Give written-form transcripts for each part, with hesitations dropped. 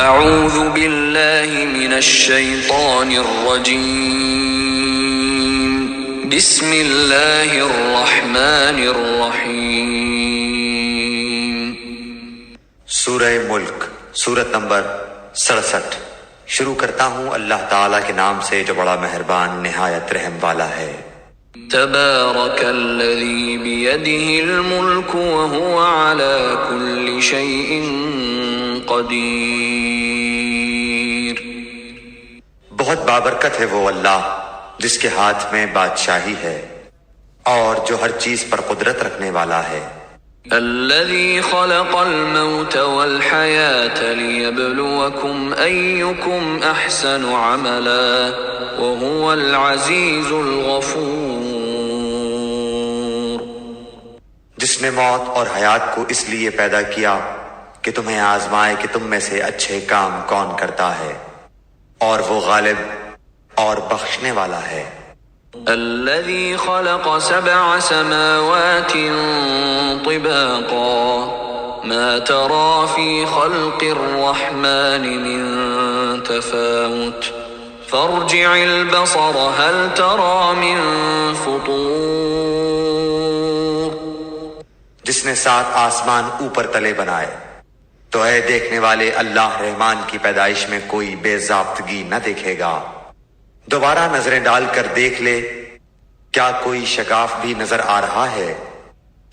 اعوذ باللہ من الشیطان الرجیم بسم اللہ الرحمن الرحیم۔ سورہ ملک، سورت نمبر 67۔ شروع کرتا ہوں اللہ تعالیٰ کے نام سے جو بڑا مہربان نہایت رحم والا ہے۔ تبارک الذی بیدہ الملک وہو علی کل شیء قدیر۔ بہت بابرکت ہے وہ اللہ جس کے ہاتھ میں بادشاہی ہے اور جو ہر چیز پر قدرت رکھنے والا ہے۔ الذي خلق الموت والحياة ليبلوكم أيكم أحسن عملا وهو العزيز الغفور۔ جس نے موت اور حیات کو اس لیے پیدا کیا کہ تمہیں آزمائے کہ تم میں سے اچھے کام کون کرتا ہے، اور وہ غالب اور بخشنے والا ہے۔ الذي خلق 7 سماوات طباقا ما ترى في خلق الرحمن من تفاوت فارجع البصر هل ترى من فطور۔ جس نے 7 آسمان اوپر تلے بنائے تو اے دیکھنے والے اللہ رحمان کی پیدائش میں کوئی بے ضابطگی نہ دیکھے گا۔ دوبارہ نظریں ڈال کر دیکھ لے، کیا کوئی شگاف بھی نظر آ رہا ہے؟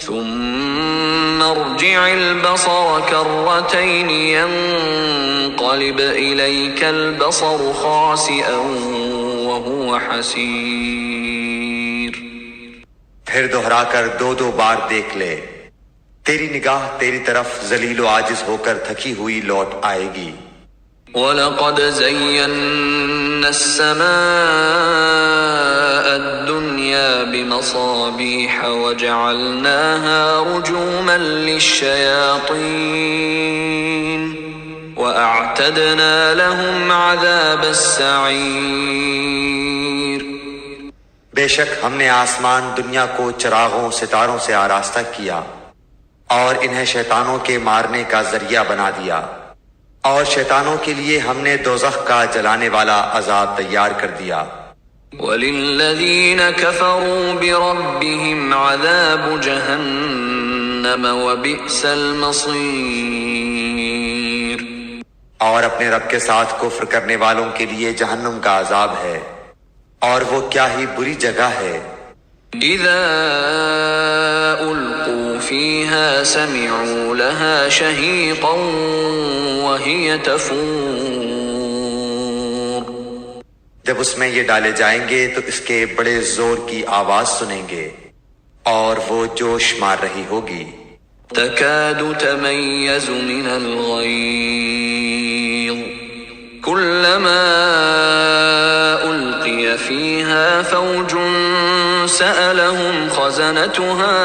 ثم ارجع البصر كرتين ينقلب إليك البصر خاسئا وهو حسير۔ پھر دوہرا کر 2 بار دیکھ لے، تیری نگاہ تیری طرف ذلیل و عاجز ہو کر تھکی ہوئی لوٹ آئے گی۔ وَلَقَدْ زَيَّنَّا السَّمَاءَ الدُّنْيَا بِمَصَابِيحَ وَجَعَلْنَاهَا رُجُومًا لِلشَّيَاطِينِ وَأَعْتَدْنَا لَهُمْ عَذَابَ السَّعِيرِ۔ بے شک ہم نے آسمان دنیا کو چراغوں ستاروں سے آراستہ کیا اور انہیں شیطانوں کے مارنے کا ذریعہ بنا دیا، اور شیطانوں کے لیے ہم نے دوزخ کا جلانے والا عذاب تیار کر دیا۔ وَلِلَّذِينَ كَفَرُوا بِرَبِّهِمْ عَذَابُ جَهَنَّمَ وَبِئْسَ الْمَصِيرُ۔ اور اپنے رب کے ساتھ کفر کرنے والوں کے لیے جہنم کا عذاب ہے، اور وہ کیا ہی بری جگہ ہے۔ اذا القوا فيها سمعوا لها شهيقا وهي تفور۔ جب اس میں یہ ڈالے جائیں گے تو اس کے بڑے زور کی آواز سنیں گے اور وہ جوش مار رہی ہوگی۔ تكاد تميز من الغيظ كلما ألقي فيها فوج سألهم خزنتها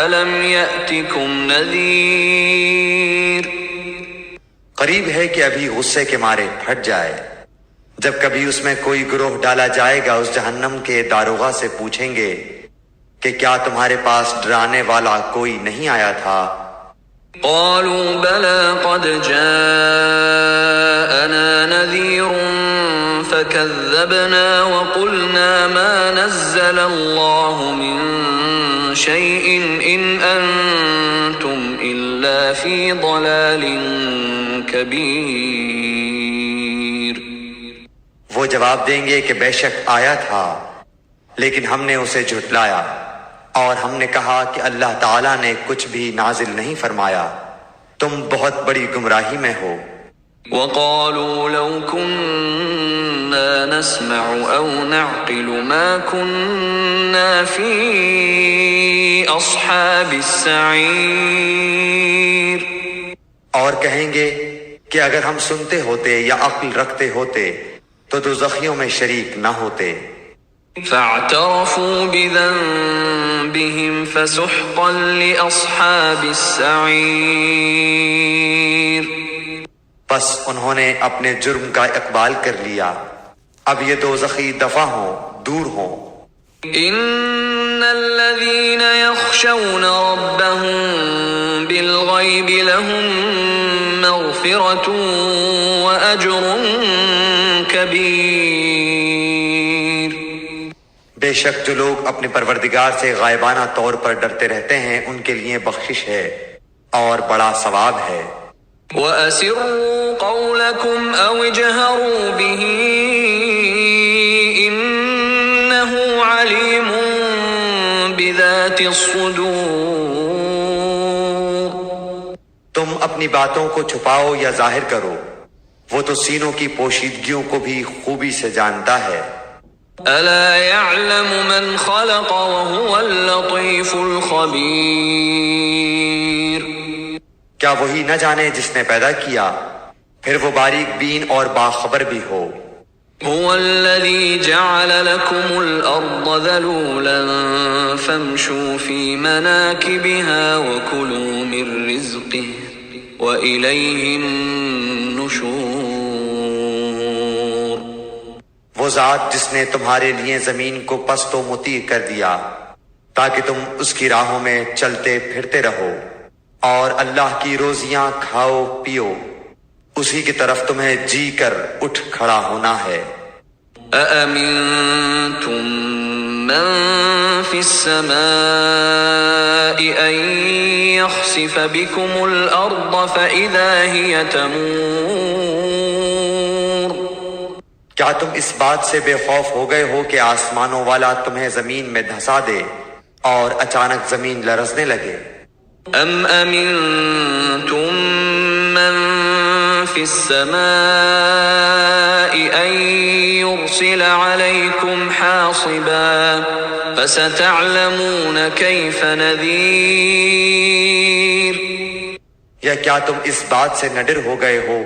ألم يأتكم نذير۔ قریب ہے کہ ابھی غصے کے مارے پھٹ جائے، جب کبھی اس میں کوئی گروہ ڈالا جائے گا اس جہنم کے داروغہ سے پوچھیں گے کہ کیا تمہارے پاس ڈرانے والا کوئی نہیں آیا تھا؟ قالوا بلى قد جاءنا نذير فكذبنا وقلنا ما نزل الله من شيء إن أنتم إلا في ضلال كبير۔ وہ جواب دیں گے کہ بے شک آیا تھا لیکن ہم نے اسے جھٹلایا، اور ہم نے کہا کہ اللہ تعالیٰ نے کچھ بھی نازل نہیں فرمایا، تم بہت بڑی گمراہی میں ہو۔ وقالوا لو كنا نسمع أو نعقل ما كنا في أصحاب السعير۔ اور کہیں گے کہ اگر ہم سنتے ہوتے یا عقل رکھتے ہوتے تو دوزخیوں میں شریک نہ ہوتے۔ فاعترفوا بذنبهم فسحقا لأصحاب السعير۔ پس انہوں نے اپنے جرم کا اقبال کر لیا، اب یہ دوزخی دفع ہوں، دور ہوں۔ ان الذين يخشون ربهم بالغيب لهم مغفرة وأجر كبير. بے شک جو لوگ اپنے پروردگار سے غائبانہ طور پر ڈرتے رہتے ہیں ان کے لیے بخشش ہے اور بڑا ثواب ہے. وَأَسِرُّوا قَوْلَكُمْ أَوْ اجْهَرُوا بِهِ إِنَّهُ عَلِيمٌ بِذَاتِ الصُّدُورِ. تم اپنی باتوں کو چھپاؤ یا ظاہر کرو، وہ تو سینوں کی پوشیدگیوں کو بھی خوبی سے جانتا ہے. أَلَا يَعْلَمُ مَنْ خَلَقَ وَهُوَ اللَّطِيفُ الْخَبِيرُ. کیا وہی نہ جانے جس نے پیدا کیا پھر وہ باریک بین اور باخبر بھی ہو. هو الذي جعل لكم الأرض ذلولا فامشوا في مناكبها وكلوا من رزقه وإليه النشور. وہ ذات جس نے تمہارے لیے زمین کو پست و مطیع کر دیا تاکہ تم اس کی راہوں میں چلتے پھرتے رہو، اور اللہ کی روزیاں کھاؤ پیو، اسی کی طرف تمہیں جی کر اٹھ کھڑا ہونا ہے. أَأَمِنتُم مَّن فِي السَّمَاءِ أَن يَخْسِفَ بِكُمُ الْأَرْضَ فَإِذَا هِيَ تَمُورُ. کیا تم اس بات سے بے خوف ہو گئے ہو کہ آسمانوں والا تمہیں زمین میں دھسا دے اور اچانک زمین لرزنے لگے؟ أَمْ أَمِنتُم مَّن فِي السَّمَاءِ أَن يُرْسِلَ عَلَيْكُمْ حَاصِبًا فَسَتَعْلَمُونَ كَيْفَ نَذِيرِ. یا کیا تم اس بات سے نڈر ہو گئے ہو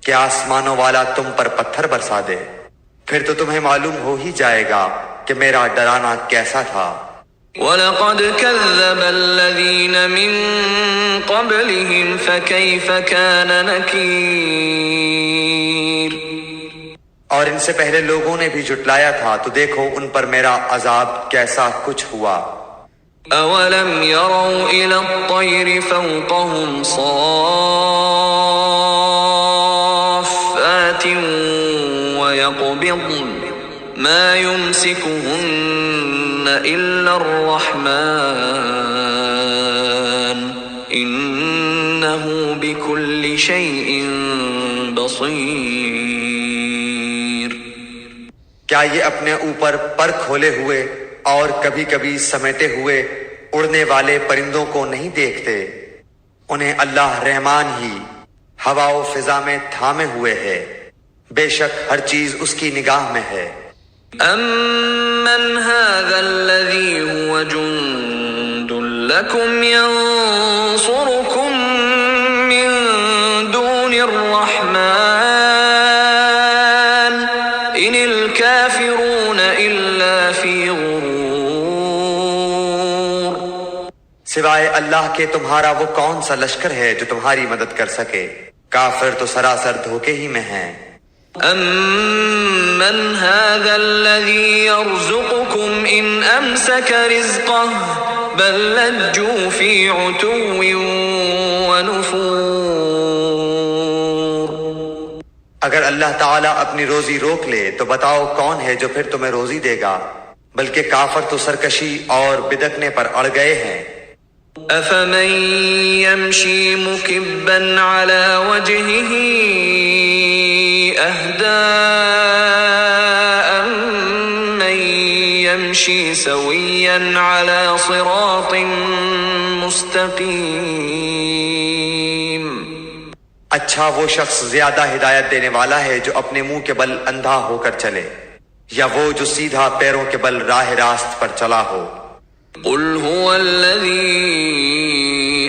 کہ آسمانوں والا تم پر پتھر برسا دے؟ پھر تو تمہیں معلوم ہو ہی جائے گا کہ میرا ڈرانا کیسا تھا. وَلَقَدْ كَذَّبَ الَّذِينَ مِن قَبْلِهِمْ فَكَيْفَ كَانَ نَكِيرِ. اور ان سے پہلے لوگوں نے بھی جھٹلایا تھا تو دیکھو ان پر میرا عذاب کیسا کچھ ہوا. أَوَلَمْ يَرَوْا إِلَى الطَّيْرِ فَوْقَهُمْ صَافَّاتٍ وَيَقْبِضْنَ مَا يُمْسِكُهُنَّ إِلَّا الرَّحْمَنُ إِنَّهُ بِكُلِّ شَيْءٍ بَصِيرٌ. کیا یہ اپنے اوپر پر کھولے ہوئے اور کبھی کبھی سمیٹے ہوئے اڑنے والے پرندوں کو نہیں دیکھتے؟ انہیں اللہ رحمان ہی ہوا و فضا میں تھامے ہوئے ہے، بے شک ہر چیز اس کی نگاہ میں ہے. أَمَّنْ هَذَا الَّذِي هُوَ جُندٌ لَكُمْ يَنصُرُكُم مِّن دُونِ الرَّحْمَنِ إِنِ الْكَافِرُونَ إِلَّا فِي غُرُورٍ. سوائے اللہ کے تمہارا وہ کون سا لشکر ہے جو تمہاری مدد کر سکے؟ کافر تو سراسر دھوکے ہی میں ہیں. أَمَّنْ هَذَا الَّذِي يَرْزُقُكُمْ إِنْ أَمْسَكَ رِزْقَهُ بَلْ لَجُّوا فِي عُتُوٍّ وَنُفُورٍ. اگر اللہ تعالیٰ اپنی روزی روک لے تو بتاؤ کون ہے جو پھر تمہیں روزی دے گا؟ بلکہ کافر تو سرکشی اور بدکنے پر اڑ گئے ہیں. أَفَمَن يَمْشِي مُكِبًّا عَلَى وَجْهِهِ أَهْدَىٰ أَمَّن يَمْشِي سَوِيًّا عَلَى صِرَاطٍ مُسْتَقِيمٍ. اچھا وہ شخص زیادہ ہدایت دینے والا ہے جو اپنے منہ کے بل اندھا ہو کر چلے، یا وہ جو سیدھا پیروں کے بل راہ راست پر چلا ہو. قُلْ هُوَ الَّذِي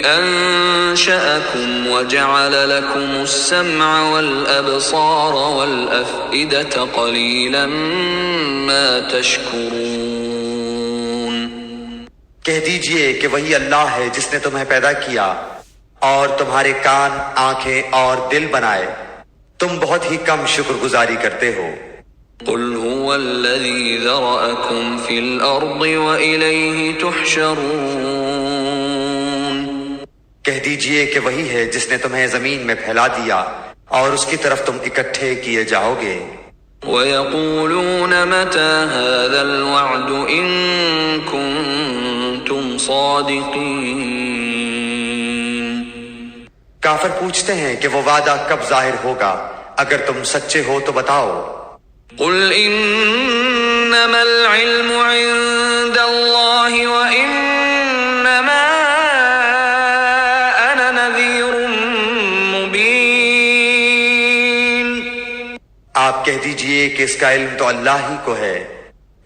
أَنشَأَكُمْ وَجَعَلَ لَكُمُ السَّمْعَ وَالْأَبْصَارَ وَالْأَفْئِدَةَ قَلِيلًا مَا تَشْكُرُونَ. کہہ دیجئے کہ وہی اللہ ہے جس نے تمہیں پیدا کیا اور تمہارے کان، آنکھیں اور دل بنائے، تم بہت ہی کم شکر گزاری کرتے ہو. قُلْ هُوَ الَّذِي ذَرَأَكُمْ فِي الْأَرْضِ وَإِلَيْهِ تُحْشَرُونَ. کہہ دیجئے کہ وہی ہے جس نے تمہیں زمین میں پھیلا دیا اور اس کی طرف تم اکٹھے کیے جاؤ گے۔ وَيَقُولُونَ مَتَى هَذَا الْوَعْدُ إِن كُنتُمْ صَادِقِينَ۔ کافر پوچھتے ہیں کہ وہ وعدہ کب ظاہر ہوگا، اگر تم سچے ہو تو بتاؤ۔ قُلْ إِنَّمَا الْعِلْمُ عِندَ اللَّهِ وَإِنَّمَا أَنَا نَذِيرٌ مُبِينٌ۔ آپ کہہ دیجئے کہ اس کا علم تو اللہ ہی کو ہے،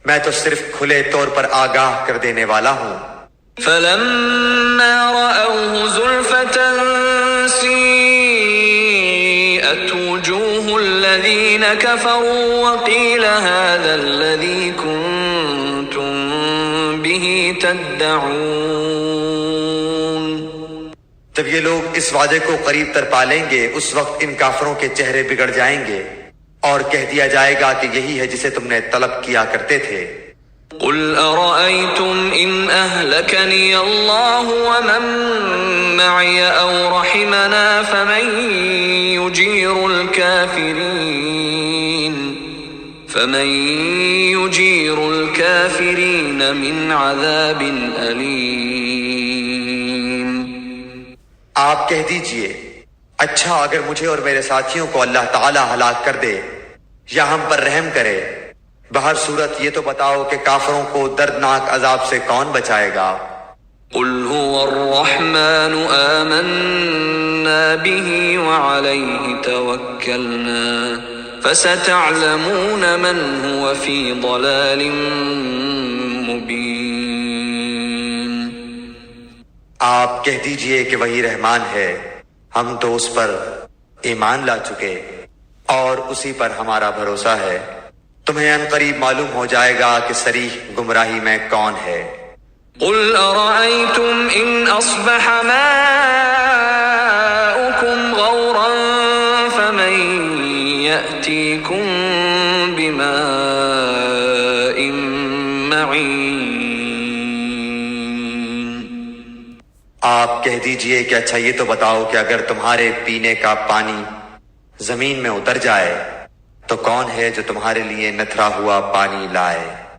میں تو صرف کھلے طور پر آگاہ کر دینے والا ہوں۔ فَلَمَّا رَأَوْهُ زُلْفَةً سِيئَتْ وُجُوهُ الَّذِينَ كَفَرُوا وَقِيلَ هَذَا الَّذِي كُنتُم بِهِ تَدَّعُونَ۔ جب یہ لوگ اس وعدے کو قریب تر پالیں گے، اس وقت ان کافروں کے چہرے بگڑ جائیں گے اور کہہ دیا جائے گا کہ یہی ہے جسے تم نے طلب کیا کرتے تھے۔ قُلْ أَرَأَيْتُمْ إِنْ أَهْلَكَنِيَ اللَّهُ وَمَن مَّعِيَ أَوْ رَحِمَنَا فَمَن يُجِيرُ الْكَافِرِينَ مِنْ عَذَابٍ أَلِيمٍ۔ آپ کہہ دیجئے اچھا اگر مجھے اور میرے ساتھیوں کو اللہ تعالی ہلاک کر دے یا ہم پر رحم کرے، بہر صورت یہ تو بتاؤ کہ کافروں کو دردناک عذاب سے کون بچائے گا؟ قُلْ هُوَ الرَّحْمَنُ آمَنَّا بِهِ وَعَلَيْهِ تَوَكَّلْنَا فَسَتَعْلَمُونَ مَنْ هُوَ فِي ضَلَالٍ مُبِينٍ۔ آپ کہہ دیجئے کہ وہی رحمان ہے، ہم تو اس پر ایمان لا چکے اور اسی پر ہمارا بھروسہ ہے، تمہیں ان قریب معلوم ہو جائے گا کہ صریح گمراہی میں کون ہے۔ قُلْ أَرَأَيْتُمْ إِنْ أَصْبَحَ مَاؤُكُمْ غَوْرًا فَمَنْ يَأْتِيكُمْ بِمَاءٍ مَّعِينٍ۔ آپ کہہ دیجئے کہ اچھا یہ تو بتاؤ کہ اگر تمہارے پینے کا پانی زمین میں اتر جائے تو کون ہے جو تمہارے لیے نتھرا ہوا پانی لائے؟